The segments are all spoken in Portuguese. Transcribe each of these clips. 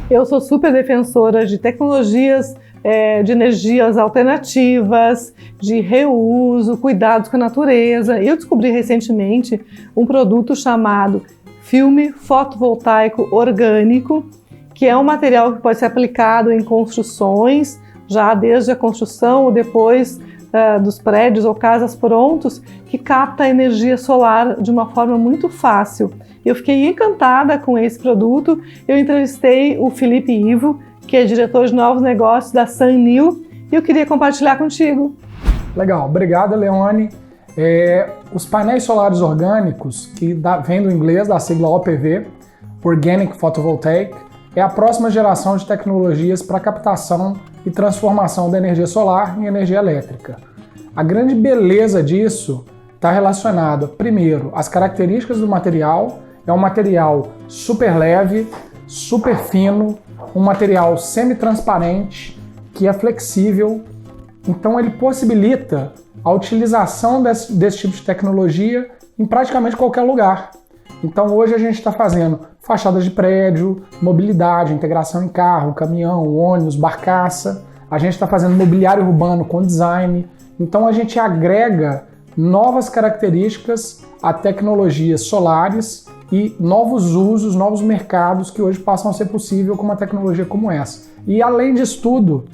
Eu sou super defensora de tecnologias de energias alternativas, de reuso, cuidados com a natureza. Eu descobri recentemente um produto chamado filme fotovoltaico orgânico, que é um material que pode ser aplicado em construções, já desde a construção ou depois dos prédios ou casas prontos, que capta a energia solar de uma forma muito fácil. Eu fiquei encantada com esse produto. Eu entrevistei o Felipe Ivo, que é diretor de novos negócios da Sunnew, e eu queria compartilhar contigo. Legal, obrigado, Leone. Os painéis solares orgânicos, que vem do inglês, da sigla OPV, Organic Photovoltaic, é a próxima geração de tecnologias para captação e transformação da energia solar em energia elétrica. A grande beleza disso está relacionada, primeiro, às características do material. É um material super leve, super fino, um material semi-transparente, que é flexível. Então ele possibilita a utilização desse tipo de tecnologia em praticamente qualquer lugar. Então hoje a gente está fazendo fachadas de prédio, mobilidade, integração em carro, caminhão, ônibus, barcaça. A gente está fazendo mobiliário urbano com design. Então a gente agrega novas características a tecnologias solares e novos usos, novos mercados que hoje passam a ser possível com uma tecnologia como essa. E além disso tudo,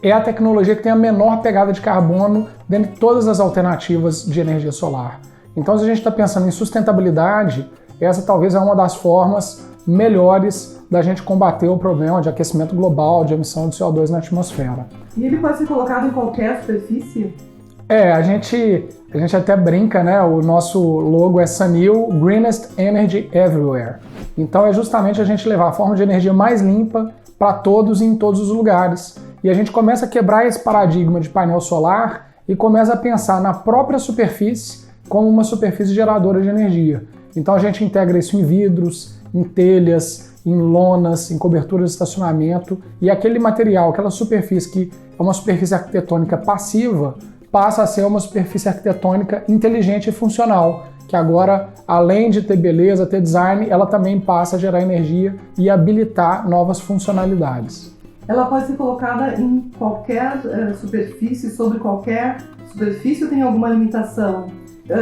é a tecnologia que tem a menor pegada de carbono dentre todas as alternativas de energia solar. Então, se a gente está pensando em sustentabilidade, essa talvez é uma das formas melhores da gente combater o problema de aquecimento global, de emissão de CO2 na atmosfera. E ele pode ser colocado em qualquer superfície? A gente até brinca, né? O nosso logo é Sunnew, Greenest Energy Everywhere. Então é justamente a gente levar a forma de energia mais limpa para todos e em todos os lugares. E a gente começa a quebrar esse paradigma de painel solar e começa a pensar na própria superfície como uma superfície geradora de energia. Então a gente integra isso em vidros, em telhas, em lonas, em coberturas de estacionamento, e aquele material, aquela superfície que é uma superfície arquitetônica passiva, passa a ser uma superfície arquitetônica inteligente e funcional, que agora, além de ter beleza, ter design, ela também passa a gerar energia e habilitar novas funcionalidades. Ela pode ser colocada em qualquer superfície, sobre qualquer superfície, ou tem alguma limitação?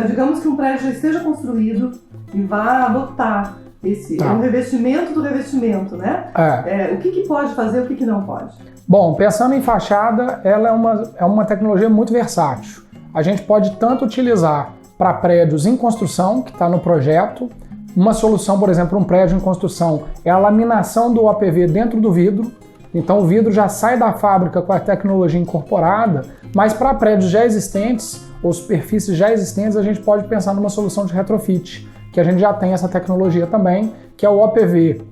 Digamos que um prédio já esteja construído e vá adotar um revestimento do revestimento, né? O que pode fazer, o que não pode? Bom, pensando em fachada, ela é uma tecnologia muito versátil. A gente pode tanto utilizar para prédios em construção, que está no projeto. Uma solução, por exemplo, um prédio em construção é a laminação do OPV dentro do vidro. Então o vidro já sai da fábrica com a tecnologia incorporada, mas para prédios já existentes ou superfícies já existentes, a gente pode pensar numa solução de retrofit, que a gente já tem essa tecnologia também, que é o OPV.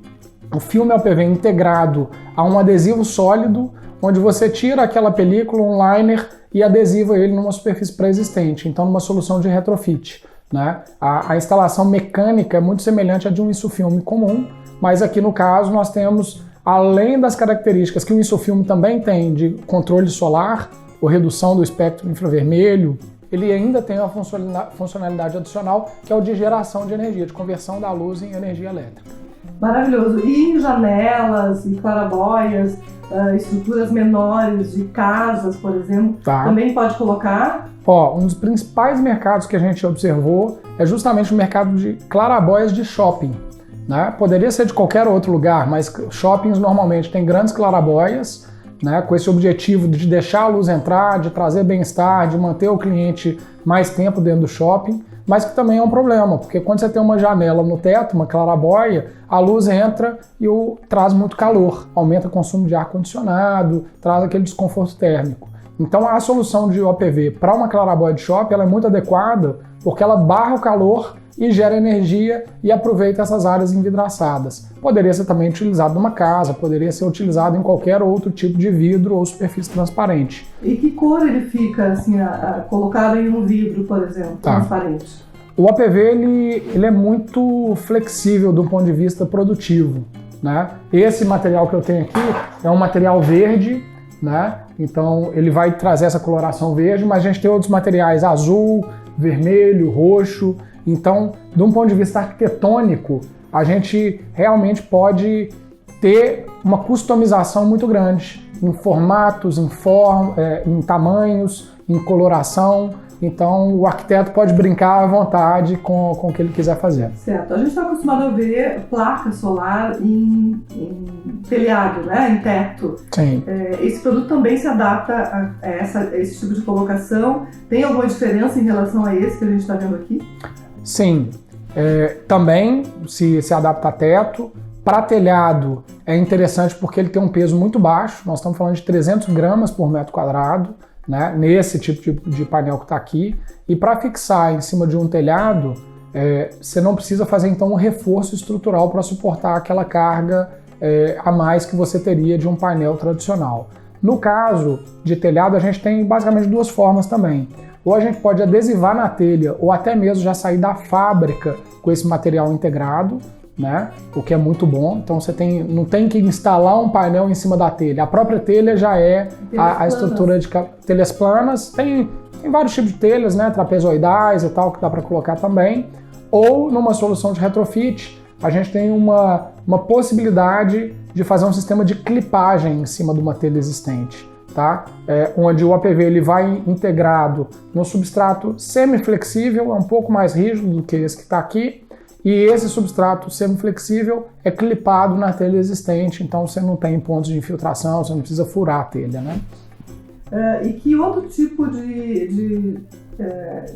O filme OPV integrado a um adesivo sólido, onde você tira aquela película, um liner, e adesiva ele numa superfície pré-existente, então numa solução de retrofit, né? A instalação mecânica é muito semelhante à de um insufilme comum, mas aqui no caso nós temos, além das características que o insufilme também tem de controle solar, ou redução do espectro infravermelho, ele ainda tem uma funcionalidade adicional, que é o de geração de energia, de conversão da luz em energia elétrica. Maravilhoso. E em janelas e clarabóias, estruturas menores de casas, por exemplo, também pode colocar? Um dos principais mercados que a gente observou é justamente o mercado de clarabóias de shopping, né? Poderia ser de qualquer outro lugar, mas shoppings normalmente têm grandes clarabóias, né, com esse objetivo de deixar a luz entrar, de trazer bem-estar, de manter o cliente mais tempo dentro do shopping, mas que também é um problema, porque quando você tem uma janela no teto, uma clarabóia, a luz entra e traz muito calor, aumenta o consumo de ar-condicionado, traz aquele desconforto térmico. Então a solução de OPV para uma clarabóia de shopping ela é muito adequada, porque ela barra o calor e gera energia e aproveita essas áreas envidraçadas. Poderia ser também utilizado numa casa, poderia ser utilizado em qualquer outro tipo de vidro ou superfície transparente. E que cor ele fica, assim, colocado em um vidro, por exemplo, transparente? O OPV ele é muito flexível do ponto de vista produtivo, né? Esse material que eu tenho aqui é um material verde, né? Então ele vai trazer essa coloração verde, mas a gente tem outros materiais azul, vermelho, roxo. Então, de um ponto de vista arquitetônico, a gente realmente pode ter uma customização muito grande em formatos, em tamanhos, em coloração. Então, o arquiteto pode brincar à vontade com o que ele quiser fazer. Certo. A gente está acostumado a ver placa solar em telhado, né? Em teto. Sim. Esse produto também se adapta a esse tipo de colocação? Tem alguma diferença em relação a esse que a gente está vendo aqui? Sim. Também se adapta a teto. Para telhado é interessante porque ele tem um peso muito baixo. Nós estamos falando de 300 gramas por metro quadrado. Né, nesse tipo de painel que está aqui, e para fixar em cima de um telhado, você não precisa fazer então um reforço estrutural para suportar aquela carga a mais que você teria de um painel tradicional. No caso de telhado, a gente tem basicamente duas formas também. Ou a gente pode adesivar na telha, ou até mesmo já sair da fábrica com esse material integrado, né? O que é muito bom. Então você não tem que instalar um painel em cima da telha. A própria telha já é a estrutura de telhas planas. Tem vários tipos de telhas, né? Trapezoidais e tal, que dá para colocar também. Ou numa solução de retrofit, a gente tem uma possibilidade de fazer um sistema de clipagem em cima de uma telha existente, tá? Onde o APV ele vai integrado no substrato semiflexível, é um pouco mais rígido do que esse que está aqui. E esse substrato semiflexível é clipado na telha existente, então você não tem pontos de infiltração, você não precisa furar a telha, né? E que outro tipo de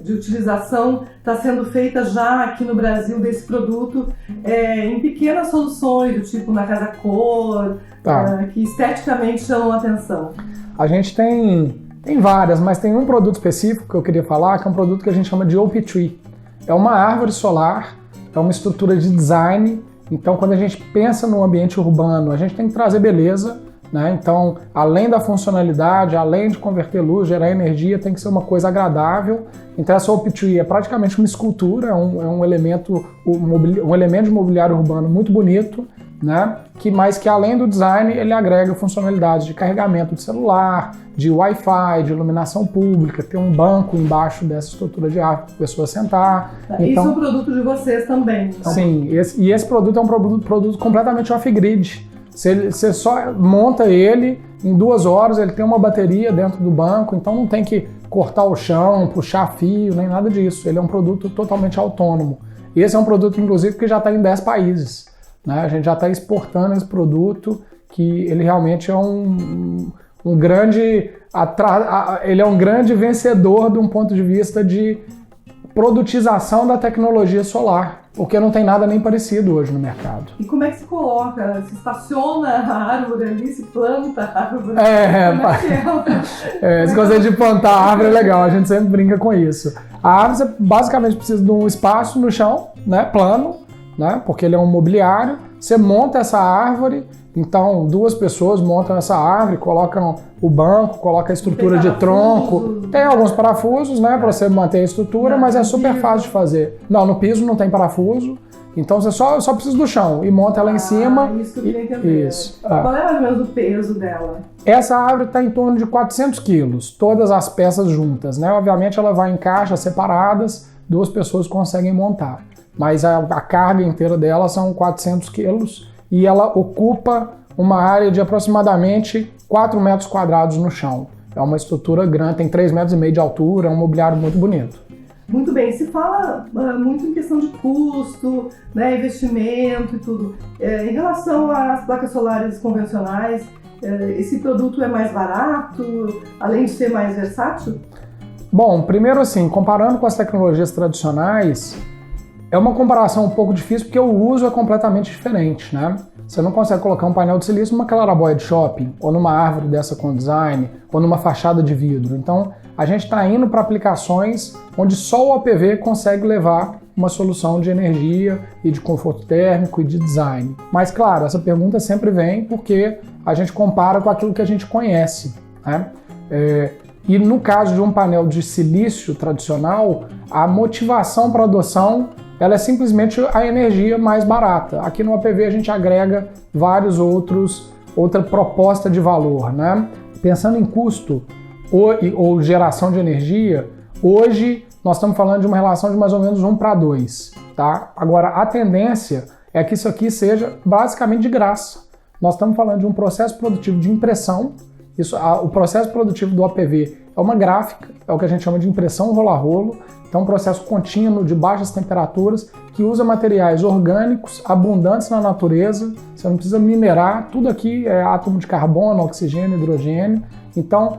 utilização está sendo feita já aqui no Brasil desse produto em pequenas soluções, do tipo na casa cor, que esteticamente chamam a atenção? A gente tem várias, mas tem um produto específico que eu queria falar, que é um produto que a gente chama de OP Tree. É uma árvore solar. É uma estrutura de design, então quando a gente pensa no ambiente urbano, a gente tem que trazer beleza, né? Então, além da funcionalidade, além de converter luz, gerar energia, tem que ser uma coisa agradável. Então essa OP Tree é praticamente uma escultura, é um elemento de mobiliário urbano muito bonito, né? Mas que além do design, ele agrega funcionalidades de carregamento de celular, de Wi-Fi, de iluminação pública, tem um banco embaixo dessa estrutura de árvore para a pessoa sentar. Então, isso é um produto de vocês também. Então. Sim, esse produto é um produto completamente off-grid. Você só monta ele, em 2 horas ele tem uma bateria dentro do banco, então não tem que cortar o chão, puxar fio, nem nada disso. Ele é um produto totalmente autônomo. E esse é um produto, inclusive, que já está em 10 países. Né? A gente já está exportando esse produto, que ele realmente é um grande vencedor de um ponto de vista de produtização da tecnologia solar, porque não tem nada nem parecido hoje no mercado. E como é que se coloca? Se estaciona a árvore ali, se planta a árvore? Esse conceito de plantar a árvore é legal, a gente sempre brinca com isso. A árvore você basicamente precisa de um espaço no chão, né, plano, né, porque ele é um mobiliário. Você monta essa árvore, então 2 pessoas montam essa árvore, colocam o banco, colocam a estrutura de tronco. Tem alguns parafusos, né, para você manter a estrutura, mas é super fácil de fazer. Não, no piso não tem parafuso, então você só precisa do chão e monta ela em cima. Isso que eu queria entender. Isso. Qual é mais ou menos o peso dela? Essa árvore está em torno de 400 quilos, todas as peças juntas, né? Obviamente ela vai em caixas separadas, 2 pessoas conseguem montar. Mas a carga inteira dela são 400 quilos e ela ocupa uma área de aproximadamente 4 metros quadrados no chão. É uma estrutura grande, tem 3,5 metros de altura, é um mobiliário muito bonito. Muito bem, se fala muito em questão de custo, né, investimento e tudo. Em relação às placas solares convencionais, esse produto é mais barato, além de ser mais versátil? Bom, primeiro assim, comparando com as tecnologias tradicionais, é uma comparação um pouco difícil porque o uso é completamente diferente, né? Você não consegue colocar um painel de silício numa clarabóia de shopping, ou numa árvore dessa com design, ou numa fachada de vidro. Então, a gente está indo para aplicações onde só o APV consegue levar uma solução de energia e de conforto térmico e de design. Mas, claro, essa pergunta sempre vem porque a gente compara com aquilo que a gente conhece, né? E no caso de um painel de silício tradicional, a motivação para adoção ela é simplesmente a energia mais barata. Aqui no APV a gente agrega outra proposta de valor, né? Pensando em custo ou geração de energia, hoje nós estamos falando de uma relação de mais ou menos 1:2, tá? Agora, a tendência é que isso aqui seja basicamente de graça, nós estamos falando de um processo produtivo de impressão. O processo produtivo do APV é uma gráfica, é o que a gente chama de impressão rola-rolo. Então, um processo contínuo de baixas temperaturas que usa materiais orgânicos abundantes na natureza. Você não precisa minerar, tudo aqui é átomo de carbono, oxigênio, hidrogênio. Então,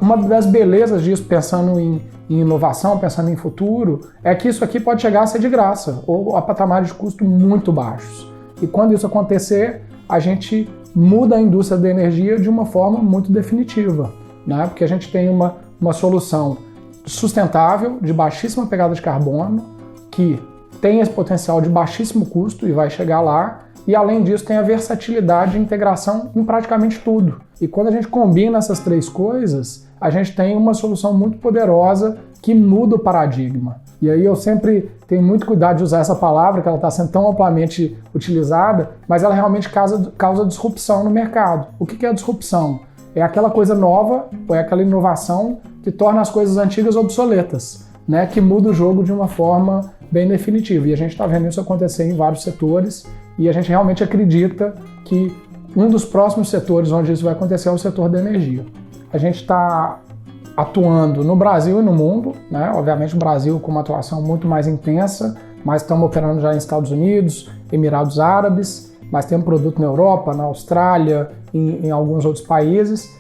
uma das belezas disso, pensando em inovação, pensando em futuro, é que isso aqui pode chegar a ser de graça ou a patamares de custo muito baixos. E quando isso acontecer, a gente muda a indústria da energia de uma forma muito definitiva, né? Porque a gente tem uma solução sustentável, de baixíssima pegada de carbono, que tem esse potencial de baixíssimo custo e vai chegar lá, e além disso tem a versatilidade e integração em praticamente tudo. E quando a gente combina essas três coisas, a gente tem uma solução muito poderosa que muda o paradigma. E aí eu sempre tenho muito cuidado de usar essa palavra, que ela está sendo tão amplamente utilizada, mas ela realmente causa disrupção no mercado. O que é a disrupção? É aquela coisa nova, ou é aquela inovação que torna as coisas antigas obsoletas, né? Que muda o jogo de uma forma bem definitiva. E a gente está vendo isso acontecer em vários setores, e a gente realmente acredita que um dos próximos setores onde isso vai acontecer é o setor da energia. A gente está atuando no Brasil e no mundo, né? Obviamente o Brasil com uma atuação muito mais intensa, mas estamos operando já em Estados Unidos, Emirados Árabes, mas temos produto na Europa, na Austrália, em alguns outros países.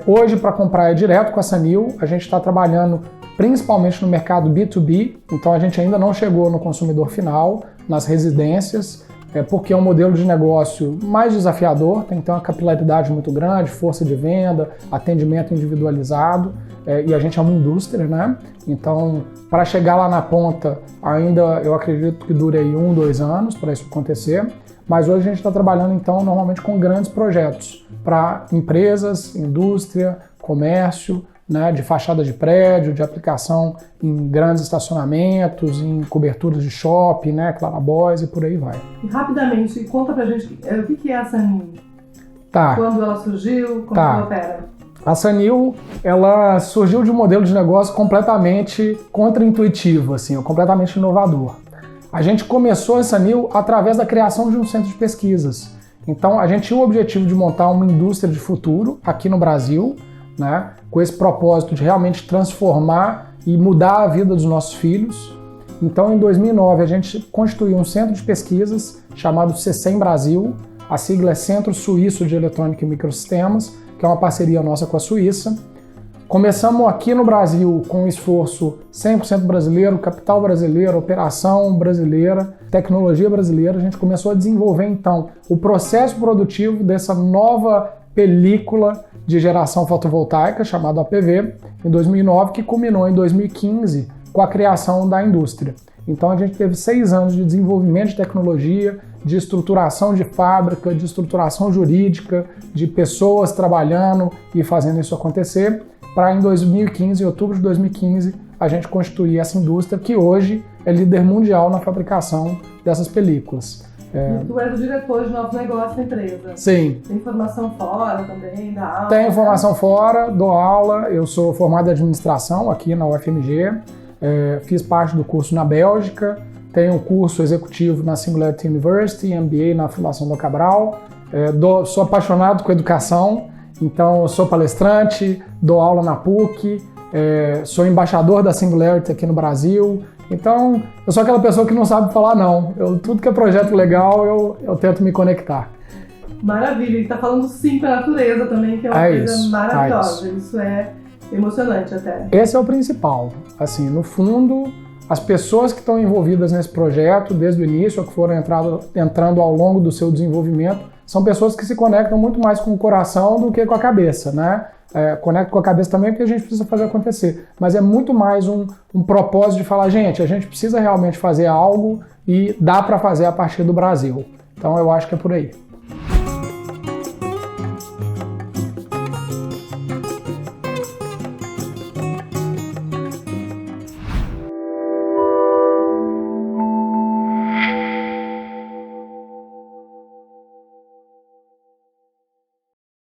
Hoje, para comprar é direto com a Sanil, a gente está trabalhando principalmente no mercado B2B, então a gente ainda não chegou no consumidor final, nas residências, porque é um modelo de negócio mais desafiador, tem que ter uma capilaridade muito grande, força de venda, atendimento individualizado, e a gente é uma indústria, né? Então, para chegar lá na ponta, ainda eu acredito que dure aí 1, 2 anos para isso acontecer, mas hoje a gente está trabalhando, então, normalmente com grandes projetos para empresas, indústria, comércio, né, de fachada de prédio, de aplicação em grandes estacionamentos, em coberturas de shopping, né, clarabóis e por aí vai. E rapidamente, conta pra gente o que é a Sanil? Tá. Quando ela surgiu, como ela opera? A Sanil, ela surgiu de um modelo de negócio completamente contraintuitivo, assim, completamente inovador. A gente começou a Sanil através da criação de um centro de pesquisas. Então, a gente tinha o objetivo de montar uma indústria de futuro aqui no Brasil, né, com esse propósito de realmente transformar e mudar a vida dos nossos filhos. Então, em 2009, a gente constituiu um centro de pesquisas chamado CECEM Brasil. A sigla é Centro Suíço de Eletrônica e Microsistemas, que é uma parceria nossa com a Suíça. Começamos aqui no Brasil com um esforço 100% brasileiro, capital brasileiro, operação brasileira, tecnologia brasileira. A gente começou a desenvolver, então, o processo produtivo dessa nova película de geração fotovoltaica, chamada APV, em 2009, que culminou em 2015 com a criação da indústria. Então a gente teve 6 anos de desenvolvimento de tecnologia, de estruturação de fábrica, de estruturação jurídica, de pessoas trabalhando e fazendo isso acontecer, para em 2015, em outubro de 2015, a gente constituir essa indústria que hoje é líder mundial na fabricação dessas películas. E tu és o diretor de novos negócios da empresa. Sim. Tem formação fora também, da aula? Tenho formação fora, dou aula, eu sou formado em administração aqui na UFMG, fiz parte do curso na Bélgica, tenho um curso executivo na Singularity University, MBA na Fundação Dom Cabral, sou apaixonado com educação, então eu sou palestrante, dou aula na PUC, sou embaixador da Singularity aqui no Brasil. Então, eu sou aquela pessoa que não sabe falar não. Tudo que é projeto legal, eu tento me conectar. Maravilha. E tá falando sim para a natureza também, que é uma coisa maravilhosa. Isso é emocionante até. Esse é o principal. Assim, no fundo, as pessoas que estão envolvidas nesse projeto, desde o início, ou que foram entrando ao longo do seu desenvolvimento, são pessoas que se conectam muito mais com o coração do que com a cabeça, né? Conecto com a cabeça também porque a gente precisa fazer acontecer, mas é muito mais um propósito de falar, gente, a gente precisa realmente fazer algo e dá para fazer a partir do Brasil. Então eu acho que é por aí.